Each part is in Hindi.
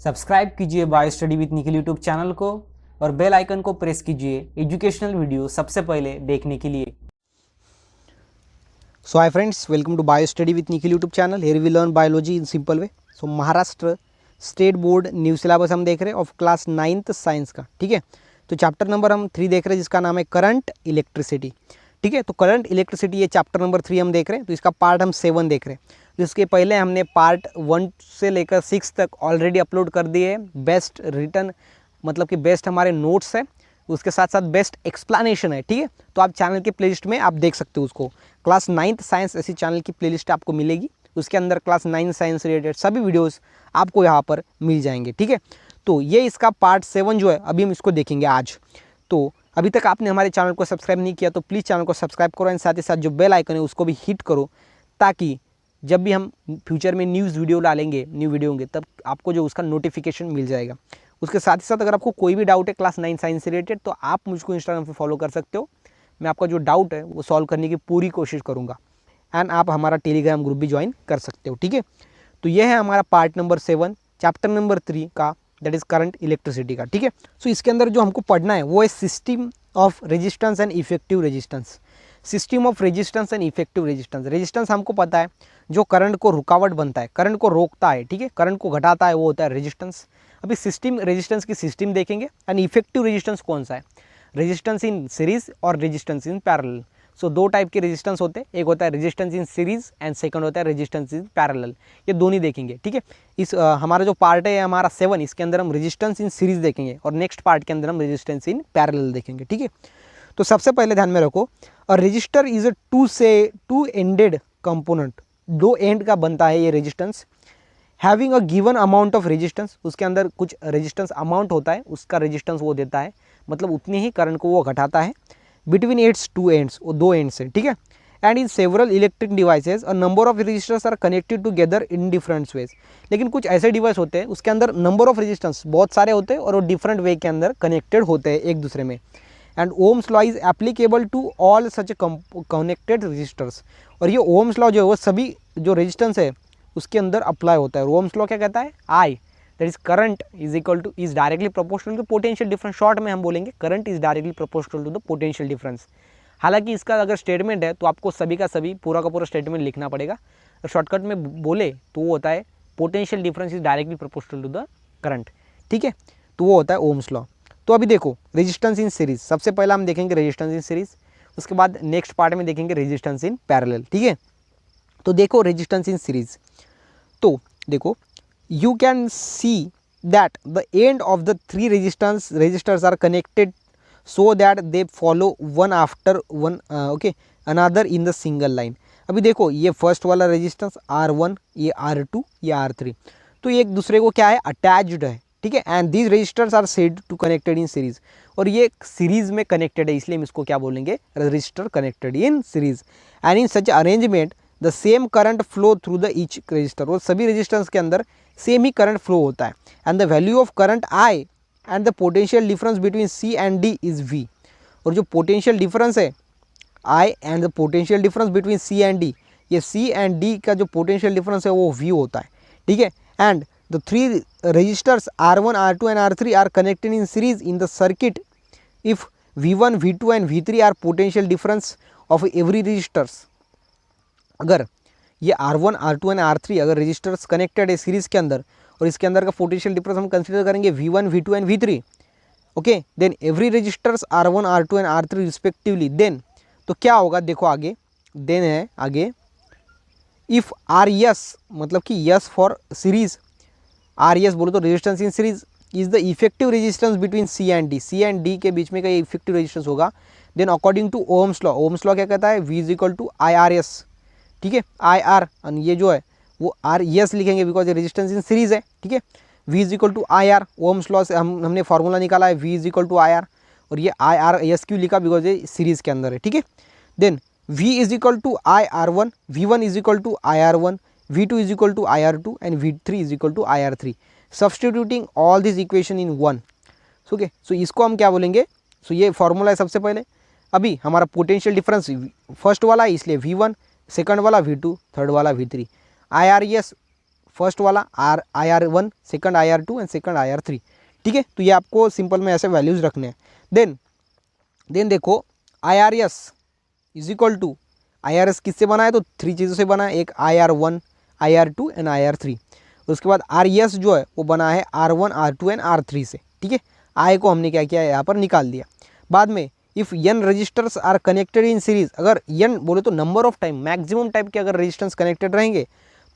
सब्सक्राइब कीजिए bio study with Nikhil YouTube channel को और बेल आइकन को प्रेस कीजिए एजुकेशनल वीडियो सबसे पहले देखने के लिए। So hi friends, welcome to Bio Study with Nikhil YouTube channel. Here we learn biology in simple way. So Maharashtra state board new syllabus हम देख रहे हैं ऑफ क्लास 9th साइंस का। ठीक है, तो चैप्टर नंबर हम 3 देख रहे हैं जिसका नाम है करंट इलेक्ट्रिसिटी। ठीक है, तो करंट इलेक्ट्रिसिटी ये चैप्टर नंबर 3 हम देख रहे हैं, तो इसका पार्ट हम 7 देख रहे हैं। जिसके पहले हमने पार्ट 1 से लेकर 6 तक ऑलरेडी अपलोड कर दिए। बेस्ट रिटर्न मतलब कि बेस्ट हमारे नोट्स है, उसके साथ साथ बेस्ट एक्सप्लेनेशन है। ठीक है, तो आप चैनल के प्लेलिस्ट में आप देख सकते हो उसको। क्लास 9th साइंस ऐसी चैनल की प्लेलिस्ट आपको मिलेगी, उसके अंदर क्लास 9 साइंस रिलेटेड सभी वीडियोस आपको यहाँ पर मिल जाएंगे। ठीक है, तो ये इसका पार्ट 7 जो है अभी हम इसको देखेंगे आज। तो अभी तक आपने हमारे चैनल को सब्सक्राइब नहीं किया तो प्लीज़ चैनल को सब्सक्राइब करो एंड साथ ही साथ जो बेल आइकन है उसको भी हिट करो, ताकि जब भी हम फ्यूचर में न्यूज़ वीडियो डालेंगे, न्यू वीडियो होंगे, तब आपको जो उसका नोटिफिकेशन मिल जाएगा। उसके साथ ही साथ अगर आपको कोई भी डाउट है क्लास 9 साइंस से रिलेटेड तो आप मुझको इंस्टाग्राम पे फॉलो कर सकते हो। मैं आपका जो डाउट है वो सॉल्व करने की पूरी कोशिश करूँगा एंड आप हमारा टेलीग्राम ग्रुप भी ज्वाइन कर सकते हो। ठीक है, तो ये है हमारा पार्ट नंबर 7 चैप्टर नंबर 3 का, दैट इज़ करंट इलेक्ट्रिसिटी का। ठीक है, सो इसके अंदर जो हमको पढ़ना है वो है system of resistance and effective resistance. System of resistance and effective resistance. Resistance हमको पता है जो करंट को रुकावट बनता है, करंट को रोकता है, ठीक है, करंट को घटाता है, वो होता है रेजिस्टेंस। अभी सिस्टम रेजिस्टेंस की सिस्टम देखेंगे एंड इफेक्टिव रेजिस्टेंस कौन सा है, रेजिस्टेंस इन सीरीज और रेजिस्टेंस इन पैरेलल। सो दो टाइप के रेजिस्टेंस होते हैं, एक होता है resistance in series and second होता है रेजिस्टेंस इन पैरेलल। ये दोनों देखेंगे। ठीक है, इस हमारा जो पार्ट है हमारा 7, इसके अंदर हम रेजिस्टेंस इन सीरीज देखेंगे और नेक्स्ट पार्ट के अंदर हम रेजिस्टेंस इन पैरेलल देखेंगे। ठीक है, तो सबसे पहले ध्यान में रखो, a resistor is a two ended component. दो एंड का बनता है ये resistance. Having a given amount of resistance, उसके अंदर कुछ रेजिस्टेंस अमाउंट होता है, उसका रेजिस्टेंस वो देता है, मतलब उतनी ही करंट को वो घटाता है। बिटवीन इट्स टू एंड्स, वो दो एंड्स है। ठीक है, and in several electric devices a number of resistors are connected together in different ways. लेकिन कुछ ऐसे डिवाइस होते हैं उसके अंदर नंबर ऑफ रेजिस्टेंस बहुत सारे होते हैं और वो डिफरेंट वे के अंदर कनेक्टेड होते हैं एक दूसरे में। And Ohm's law is applicable to all such connected resistors. और ये ओम्स लॉ जो है वो सभी जो रेजिस्टेंस है उसके अंदर अप्लाई होता है। ओम्स लॉ क्या कहता है, I that is current is equal to is directly proportional to potential difference. Short में हम बोलेंगे current is directly proportional to the potential difference. हालांकि इसका अगर स्टेटमेंट है तो आपको सभी का सभी पूरा का पूरा स्टेटमेंट लिखना पड़ेगा। शॉर्टकट में बोले तो वो होता है potential difference is directly proportional to the current. ठीक है, तो वो होता है ओम्स लॉ। तो अभी देखो रेजिस्टेंस इन सीरीज, सबसे पहला हम देखेंगे रेजिस्टेंस इन सीरीज, उसके बाद नेक्स्ट पार्ट में देखेंगे रेजिस्टेंस इन पैरेलल। ठीक है, तो देखो रेजिस्टेंस इन सीरीज, तो देखो you can see that the end of the three resistors are connected so that they follow one after one, okay, another in the single line. अभी देखो ये फर्स्ट वाला रेजिस्टेंस R1, ये R2, ये R3, तो ये एक दूसरे को क्या है, अटैच्ड है। ठीक है, and these resistors are said to connected in series. और ये सीरीज में कनेक्टेड है, इसलिए हम इसको क्या बोलेंगे, register connected in series. And in such arrangement the same current flow through the each resistor. और सभी रजिस्टर्स के अंदर सेम ही करंट फ्लो होता है। And the value of current I and the potential difference between C and D is V. और जो पोटेंशियल डिफरेंस है I and the potential difference between C and D, ये सी एंड डी का जो पोटेंशियल डिफरेंस है वो वी होता है। ठीक है, and the three registers R1, R2 and R3 are connected in series in the circuit if V1, V2 and V3 are potential difference of every registers। अगर ये R1, R2 and R3 अगर रजिस्टर्स कनेक्टेड है सीरीज के अंदर और इसके अंदर का पोटेंशियल डिफरेंस हम कंसीडर करेंगे V1, V2 and V3, okay, then every resistors R1, R2 and R3 respectively, then तो क्या होगा, देखो आगे देन है आगे, इफ आर यस मतलब कि S for series, R S बोलो तो resistance in series is the effective resistance between C and D, C and D के बीच में का ये इफेक्टिव रेजिस्टेंस होगा। Then according to Ohm's law, Ohm's law क्या कहता है, V is equal to I R S. ठीक है, आई आर, ये जो है वो आर एस लिखेंगे बिकॉज ये रेजिस्टेंस इन सीरीज है। ठीक है, V is equal to I R, Ohm's law से हमने फॉर्मूला निकाला है V is equal to I R, और ये आई आर एस क्यों लिखा, बिकॉज ये सीरीज के अंदर है। ठीक है, then V is equal to I R one, V one is equal to I R one, V2 is equal to IR2 and V3 is equal to IR3, substituting all these equation in one। Okay, so इसको हम क्या बोलेंगे, सो ये फॉर्मूला है सबसे पहले। अभी हमारा पोटेंशियल डिफरेंस फर्स्ट वाला है इसलिए V1, सेकंड वाला V2, थर्ड वाला V3, IRES फर्स्ट वाला IR1, second IR2 and second IR3, ठीक है। तो ये आपको सिंपल में ऐसे वैल्यूज़ रखने हैं। देन देखो IRS is equal to, IRS किससे बना है तो 3 चीज़ों से बना है, एक IR1, IR2 एंड IR3। उसके बाद RES जो है वो बना है R1, R2 एंड R3 से, ठीक है। I को हमने क्या किया यहाँ पर निकाल दिया। बाद में if n resistors are connected in series, अगर n बोले तो number of time, maximum type के अगर रजिस्टेंस कनेक्टेड रहेंगे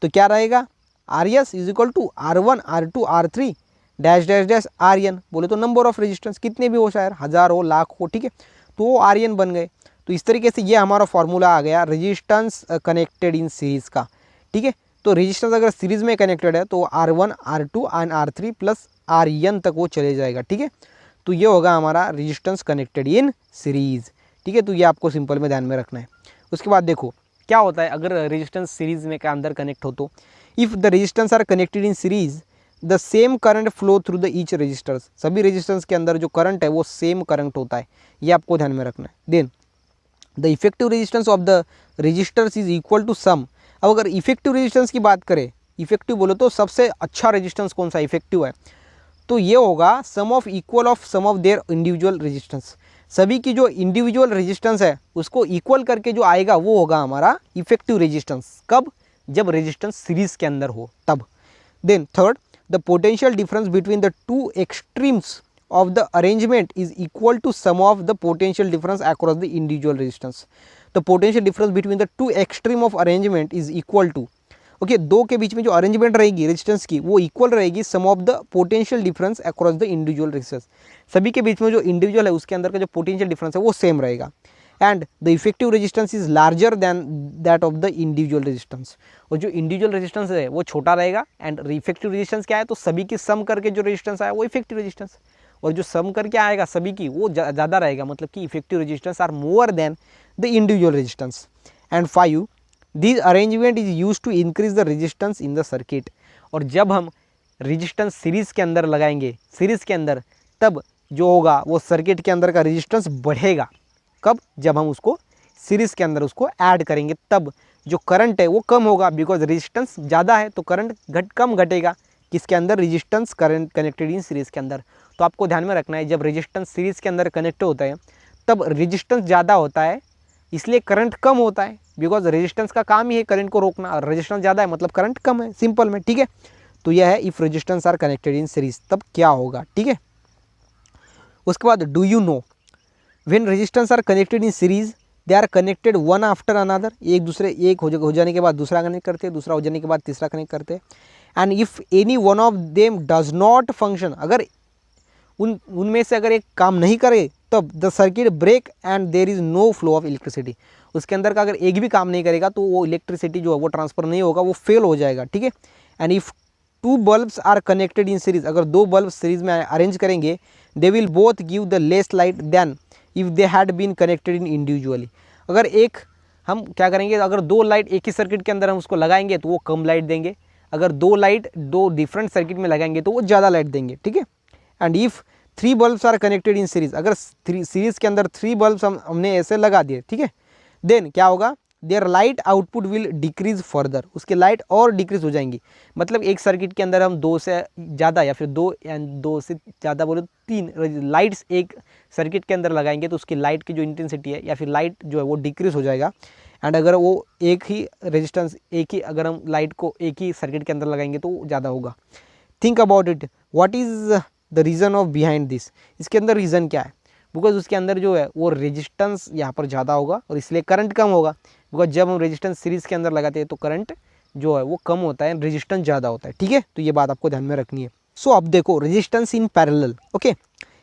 तो क्या रहेगा, RES is equal to R1, R2, R3 dash dash dash RN, बोले तो नंबर ऑफ रजिस्टेंस कितने भी हो, शायद 1000 हो, लाख हो, ठीक है, तो वो RN बन गए। तो इस तरीके से ये हमारा फॉर्मूला आ गया रेजिस्टेंस कनेक्टेड इन सीरीज़ का, ठीक है। तो रेजिस्टेंस अगर सीरीज़ में कनेक्टेड है तो R1, R2 and R3 plus RN तक वो चले जाएगा, ठीक है। तो ये होगा हमारा रेजिस्टेंस कनेक्टेड इन सीरीज़, ठीक है। तो ये आपको सिंपल में ध्यान में रखना है। उसके बाद देखो क्या होता है अगर रेजिस्टेंस सीरीज़ में के अंदर कनेक्ट हो तो, if the resistance are connected in series the same current flow through the each resistors, सभी रेजिस्टेंस के अंदर जो करंट है वो सेम करंट होता है, ये आपको ध्यान में रखना है। Then the effective resistance of the resistors is equal to sum. अब अगर इफेक्टिव रेजिस्टेंस की बात करें, इफेक्टिव बोलो तो सबसे अच्छा रेजिस्टेंस कौन सा इफेक्टिव है, तो ये होगा sum of equal of sum of their individual resistance. सभी की जो इंडिविजुअल रेजिस्टेंस है उसको इक्वल करके जो आएगा वो होगा हमारा इफेक्टिव रेजिस्टेंस। कब, जब रेजिस्टेंस सीरीज के अंदर हो तब। Then third, the potential difference between the two extremes of the arrangement is equal to sum of the potential difference across the individual resistance. The potential difference between the two extreme of arrangement is equal to, okay दो के बीच में जो अरेंजमेंट रहेगी रेजिस्टेंस की वो इक्वल रहेगी sum of the potential difference across the individual resistance. सभी के बीच में जो इंडिविजुअल है उसके अंदर का जो पोटेंशियल डिफरेंस है वो सेम रहेगा। And the effective resistance is larger than that of the individual resistance, और जो इंडिविजुअल रेजिस्टेंस है वो छोटा रहेगा। एंड इफेक्टिव रेजिस्टेंस क्या है, तो सभी की सम करके जो रेजिस्टेंस आया वो इफेक्टिव रेजिस्टेंस, और जो सम करके आएगा सभी की वो ज़्यादा रहेगा, मतलब कि effective resistance are more than the individual resistance. And 5, this arrangement is use to increase the resistance in the circuit. और जब हम रेजिस्टेंस सीरीज़ के अंदर लगाएंगे, सीरीज़ के अंदर, तब जो होगा वो सर्किट के अंदर का रेजिस्टेंस बढ़ेगा। कब, जब हम उसको सीरीज़ के अंदर उसको ऐड करेंगे तब जो करंट है वो कम होगा, बिकॉज रेजिस्टेंस ज़्यादा है तो करंट कम घटेगा किसके अंदर, resistance current connected in series के अंदर। तो आपको ध्यान में रखना है जब रेजिस्टेंस सीरीज़ के अंदर कनेक्ट होता है तब रेजिस्टेंस ज़्यादा होता है, इसलिए करंट कम होता है, बिकॉज रेजिस्टेंस का काम ही है करंट को रोकना, और रेजिस्टेंस ज़्यादा है मतलब करंट कम है, सिंपल में, ठीक है। तो यह है if resistance are connected in series तब क्या होगा, ठीक है। उसके बाद do you know when resistance are connected in series they are connected one after another, एक दूसरे एक हो जाने के बाद दूसरा कनेक्ट करते हैं, दूसरा हो जाने के बाद तीसरा कनेक्ट करते हैं। And if any one of them does not function, अगर उनमें से अगर एक काम नहीं करे तब the circuit break and there is no flow of electricity, उसके अंदर का अगर एक भी काम नहीं करेगा तो वो इलेक्ट्रिसिटी जो है वो ट्रांसफ़र नहीं होगा, वो फेल हो जाएगा, ठीक है। And if 2 bulbs are connected in series, अगर 2 बल्ब सीरीज में अरेंज करेंगे they will both give the less light than if they had been connected in individually. अगर एक हम क्या करेंगे, अगर 2 लाइट एक ही सर्किट के अंदर हम उसको लगाएंगे तो वो कम लाइट देंगे, अगर 2 लाइट 2 डिफरेंट सर्किट में लगाएंगे तो वो ज़्यादा लाइट देंगे, ठीक है। And if 3 bulbs are connected in series, अगर सीरीज़ के अंदर 3 बल्ब्स हमने ऐसे लगा दिए, ठीक है, देन क्या होगा, their light output will decrease further, उसके लाइट और डिक्रीज हो जाएंगी। मतलब एक सर्किट के अंदर हम 2 से ज़्यादा या फिर 2 से ज़्यादा बोले 3 लाइट्स एक सर्किट के अंदर लगाएंगे तो उसकी लाइट की जो इंटेंसिटी है या फिर लाइट जो है वो डिक्रीज हो जाएगा। एंड अगर वो एक ही रेजिस्टेंस एक ही अगर हम लाइट को एक ही सर्किट के अंदर लगाएंगे तो ज़्यादा होगा। Think about it, what is the reason of behind this, इसके अंदर रीज़न क्या है, बिकॉज उसके अंदर जो है वो रेजिस्टेंस यहाँ पर ज़्यादा होगा और इसलिए करंट कम होगा, बिकॉज जब हम रेजिस्टेंस सीरीज़ के अंदर लगाते हैं तो करंट जो है वो कम होता है, रेजिस्टेंस ज़्यादा होता है, ठीक है। तो ये बात आपको ध्यान में रखनी है। सो अब देखो resistance in parallel, okay,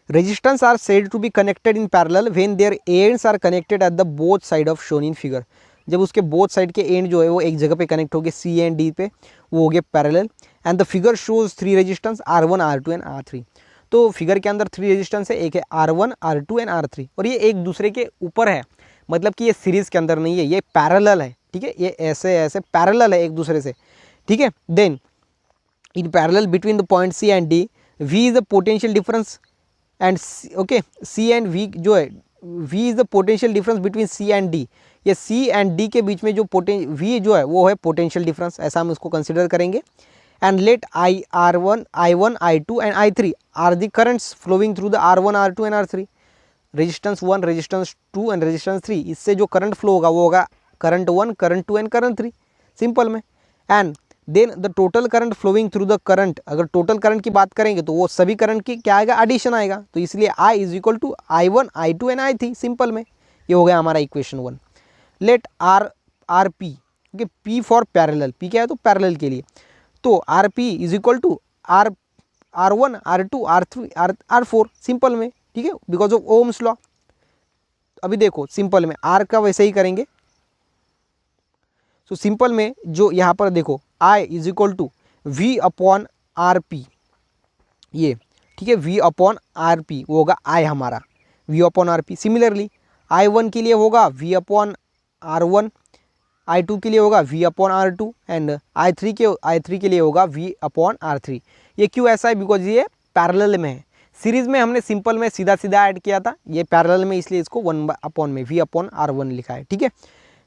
resistance are said to be connected in parallel when their ends are connected at the both side of shown in figure, जब उसके बोथ साइड के एंड जो है वो एक जगह पे कनेक्ट हो गए सी एंड डी पे, वो हो गए parallel. And the figure shows 3 resistance R1, R2 and R3। तो फिगर के अंदर 3 रेजिस्टेंस है, एक है R1, R2 एंड R3, और ये एक दूसरे के ऊपर है, मतलब कि ये सीरीज़ के अंदर नहीं है, ये पैरेलल है, ठीक है, ये ऐसे ऐसे पैरेलल है एक दूसरे से, ठीक है। Then in parallel between the point C and D V is the potential difference and okay C and V जो है V is the potential difference between C and D, ये C एंड D के बीच में जो V जो है वो है पोटेंशियल डिफरेंस, ऐसा हम इसको कंसिडर करेंगे। and let I1, I2 and I3 are the currents flowing through the R1, R2 and R3. Resistance 1, resistance 2 and resistance 3, इससे जो करंट फ्लो होगा वो होगा current 1, current 2 and current 3, simple में. And then the total current flowing through the current, अगर टोटल करंट की बात करेंगे तो वो सभी करंट की क्या आएगा, एडिशन आएगा. तो इसलिए I is equal to I1, I2 and I3, simple में. ये हो गया हमारा equation 1. Let R P, okay, P for parallel, P क्या है तो पैरेलल के लिए. तो R P is equal to R1, R2, R3, R4, simple में, ठीक है, बिकॉज ऑफ ओम्स लॉ. अभी देखो सिंपल में आर का वैसे ही करेंगे. सो सिंपल में जो यहाँ पर देखो I is equal to V upon R P, ये ठीक है, V अपॉन आर पी वो होगा I हमारा, V upon R P. Similarly I1 के लिए होगा V अपॉन R1, I2 के लिए होगा V upon R2 and I3 के लिए होगा V अपॉन R3. ये क्यों ऐसा है, बिकॉज ये पैरेलल में है. सीरीज में हमने सिंपल में सीधा सीधा ऐड किया था, ये पैरेलल में इसलिए इसको 1 अपॉन में V अपॉन R1 लिखा है, ठीक है.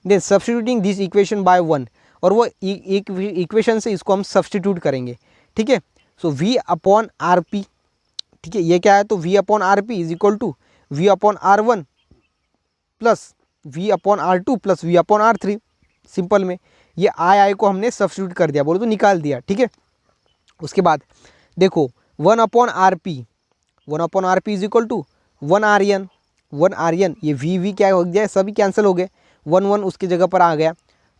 Then substituting this equation by 1, और वो इक्वेशन से इसको हम सब्स्टिट्यूट करेंगे, ठीक है. So V upon R P, ठीक है, ये क्या है तो V upon R P is equal to V upon R1 plus V upon R2 plus V upon R3, simple में. ये आई को हमने सब्स्टिट्यूट कर दिया, बोलो तो निकाल दिया, ठीक है. उसके बाद देखो 1 upon R P is equal to 1 RN, ये V क्या हो गया, सभी कैंसिल हो गए, 1 उसकी जगह पर आ गया.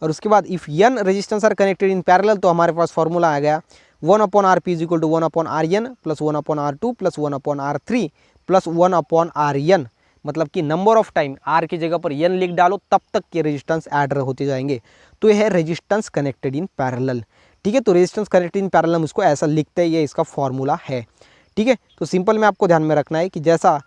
और उसके बाद if n resistance are connected in parallel, तो हमारे पास फॉर्मूला आ गया 1 upon R P is equal to 1 upon RN plus 1 upon R2 plus 1 upon R3 plus 1 upon RN. मतलब कि नंबर ऑफ टाइम R की जगह पर n लिख डालो, तब तक के रेजिस्टेंस ऐड होते जाएंगे. तो यह है रेजिस्टेंस कनेक्टेड इन पैरेलल, ठीक है. तो रेजिस्टेंस कनेक्टेड इन पैरेलल हम इसको ऐसा लिखते हैं, ये इसका फॉर्मूला है, ठीक है. तो सिंपल में आपको ध्यान में रखना है कि जैसा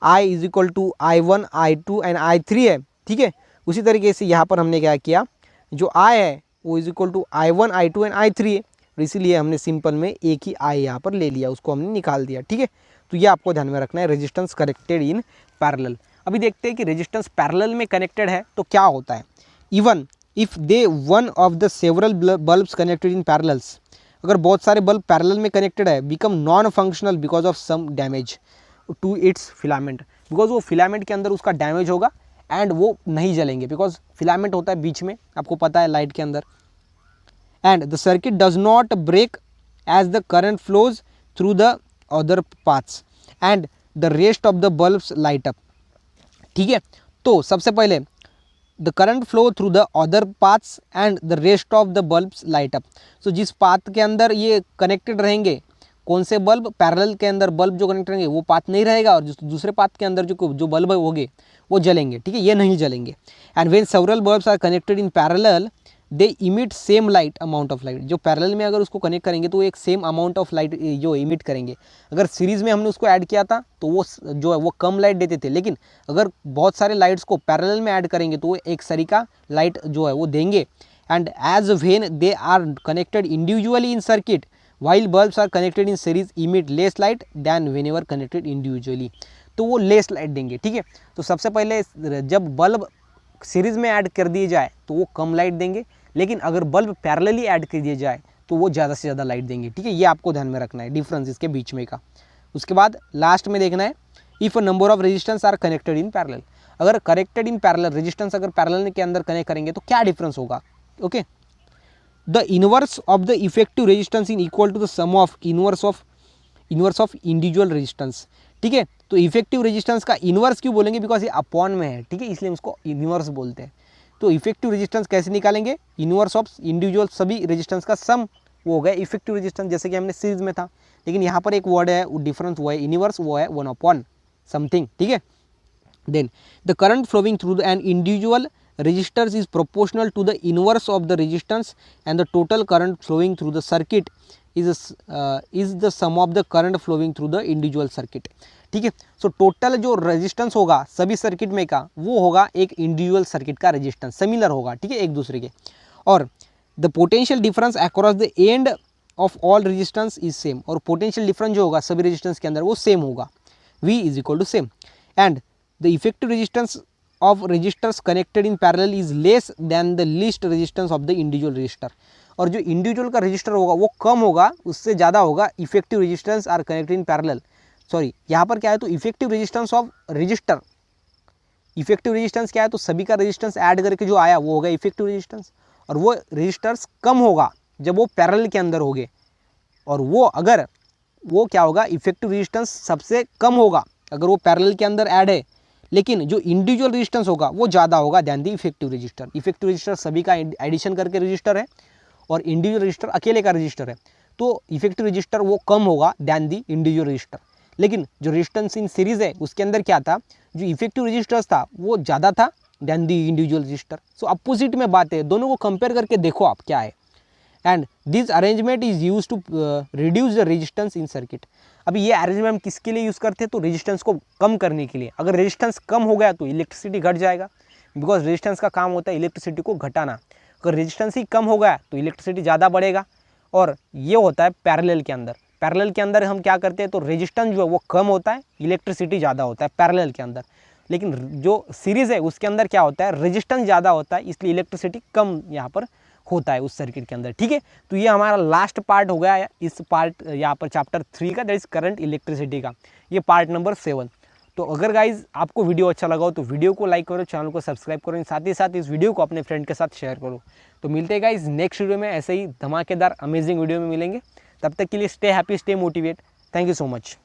I is equal to I1, I2 and I3 है, ठीक है, उसी तरीके से यहाँ पर हमने क्या किया, जो I है वो is equal to I1, I2 and I3 है, और इसीलिए हमने सिंपल में एक ही I यहाँ पर ले लिया, उसको हमने निकाल दिया, ठीक है. तो ये आपको ध्यान में रखना है, रेजिस्टेंस कनेक्टेड इन पैरेलल. अभी देखते हैं कि रेजिस्टेंस पैरेलल में कनेक्टेड है तो क्या होता है. Even if they one of the several bulbs connected in parallels, अगर बहुत सारे बल्ब पैरेलल में कनेक्टेड है, become non functional because of some damage to its filament, because वो फिलामेंट के अंदर उसका डैमेज होगा एंड वो नहीं जलेंगे, बिकॉज फिलामेंट होता है बीच में, आपको पता है लाइट के अंदर. And the circuit does not break as the current flows through the other paths and the rest of the bulbs light up, ठीक है. तो सबसे पहले the current flow through the other paths and the rest of the bulbs light up. So जिस पाथ के अंदर ये कनेक्टेड रहेंगे, कौन से बल्ब, पैरेलल के अंदर बल्ब जो कनेक्ट रहेंगे वो पाथ नहीं रहेगा, और दूसरे पाथ के अंदर जो बल्ब होंगे वो जलेंगे, ठीक है, ये नहीं जलेंगे. And when several bulbs are connected in parallel they emit same light amount of light. जो पैरेलल में अगर उसको कनेक्ट करेंगे तो एक सेम अमाउंट ऑफ लाइट जो इमिट करेंगे. अगर सीरीज़ में हमने उसको ऐड किया था तो वो जो है वो कम लाइट देते थे, लेकिन अगर बहुत सारे लाइट्स को पैरेलल में ऐड करेंगे तो वो एक सरी का लाइट जो है वो देंगे. And as when they are connected individually in circuit while bulbs are connected in series emit less light than whenever connected individually. तो वो लेस लाइट देंगे, ठीक है. तो सबसे पहले जब बल्ब सीरीज़ में ऐड कर दिए जाए तो वो कम लाइट देंगे, लेकिन अगर बल्ब पैरेलली ऐड कर दिए जाए तो वो ज़्यादा से ज़्यादा लाइट देंगे, ठीक है. ये आपको ध्यान में रखना है, डिफरेंस इसके बीच में का. उसके बाद लास्ट में देखना है if number of resistance are connected in parallel. अगर कनेक्टेड इन पैरेलल रेजिस्टेंस अगर पैरेलल के अंदर कनेक्ट करेंगे तो क्या डिफरेंस होगा, okay. The inverse of the effective resistance in equal to the sum of inverse of individual resistance, ठीक है. तो इफेक्टिव रेजिस्टेंस का इनवर्स क्यों बोलेंगे, बिकॉज ये अपॉन में है, ठीक है, इसलिए हम उसको इनवर्स बोलते हैं. तो इफेक्टिव रेजिस्टेंस कैसे निकालेंगे, इनवर्स ऑफ इंडिविजुअल सभी रेजिस्टेंस का सम वो हो गया इफेक्टिव रेजिस्टेंस, जैसे कि हमने सीरीज में था. लेकिन यहाँ पर एक वर्ड है वो डिफरेंस, वो है इनवर्स, वो है 1 अपॉन समथिंग, ठीक है. Then the current flowing through an individual resistors is proportional to the inverse of the resistance and the total current flowing through the circuit is the sum of the current flowing through the individual circuit, ठीक है. सो टोटल जो रेजिस्टेंस होगा सभी सर्किट में का वो होगा एक इंडिविजुअल सर्किट का रेजिस्टेंस, सिमिलर होगा, ठीक है, एक दूसरे के. और the potential difference across the end of all resistance is same, और पोटेंशियल डिफरेंस जो होगा सभी रेजिस्टेंस के अंदर वो सेम होगा, V is equal to same. And the effective resistance of resistors connected in parallel is less than the least resistance of the individual resistor. और जो इंडिविजुअल का रजिस्टर होगा वो कम होगा, उससे ज़्यादा होगा effective resistance are connected in parallel. Sorry, यहाँ पर क्या है, तो effective resistance of register, effective resistance क्या है, तो सभी का रेजिस्टेंस ऐड करके जो आया वो होगा इफेक्टिव रेजिस्टेंस, और वो रेजिस्टर्स कम होगा जब वो पैरेलल के अंदर होंगे, और वो अगर वो क्या होगा, इफेक्टिव रेजिस्टेंस सबसे कम होगा अगर वो पैरेलल के अंदर ऐड है, लेकिन जो इंडिविजुअल रेजिस्टेंस होगा वो ज़्यादा होगा than the effective register. Effective register सभी का एडिशन करके रजिस्टर है और इंडिविजुअल रजिस्टर अकेले का रजिस्टर है, तो इफेक्टिव रजिस्टर वो कम होगा दैन दी इंडिविजुअल रजिस्टर। लेकिन जो रेजिस्टेंस इन सीरीज़ है उसके अंदर क्या था, जो इफेक्टिव रजिस्टर्स था वो ज़्यादा था than the individual register. So opposite में बात है, दोनों को कंपेयर करके देखो आप क्या है। And this arrangement is use to reduce the resistance in circuit. अभी ये अरेंजमेंट किसके लिए यूज़ करते हैं, तो रेजिस्टेंस को कम करने के लिए। अगर रेजिस्टेंस कम हो गया तो इलेक्ट्रिसिटी घट जाएगा, बिकॉज रेजिस्टेंस का काम होता है इलेक्ट्रिसिटी को घटाना। अगर रेजिस्टेंस ही कम हो गया तो इलेक्ट्रिसिटी ज़्यादा बढ़ेगा, और ये होता है पैरेलल के अंदर। पैरेलल के अंदर हम क्या करते हैं, तो रेजिस्टेंस जो है वो कम होता है, इलेक्ट्रिसिटी ज़्यादा होता है पैरेलल के अंदर। लेकिन जो सीरीज़ है उसके अंदर क्या होता है, रेजिस्टेंस ज़्यादा होता है, इसलिए इलेक्ट्रिसिटी कम यहाँ पर होता है उस सर्किट के अंदर। ठीक है, तो ये हमारा लास्ट पार्ट हो गया इस पार्ट यहाँ पर चैप्टर 3 का, दैट इज करंट इलेक्ट्रिसिटी का, ये पार्ट नंबर 7। तो अगर गाइज आपको वीडियो अच्छा लगा हो तो वीडियो को लाइक करो, चैनल को सब्सक्राइब करो, साथ ही साथ इस वीडियो को अपने फ्रेंड के साथ शेयर करो। तो मिलते हैं गाइज नेक्स्ट वीडियो में, ऐसे ही धमाकेदार अमेजिंग वीडियो में मिलेंगे। तब तक के लिए stay happy, stay motivate. Thank you so much.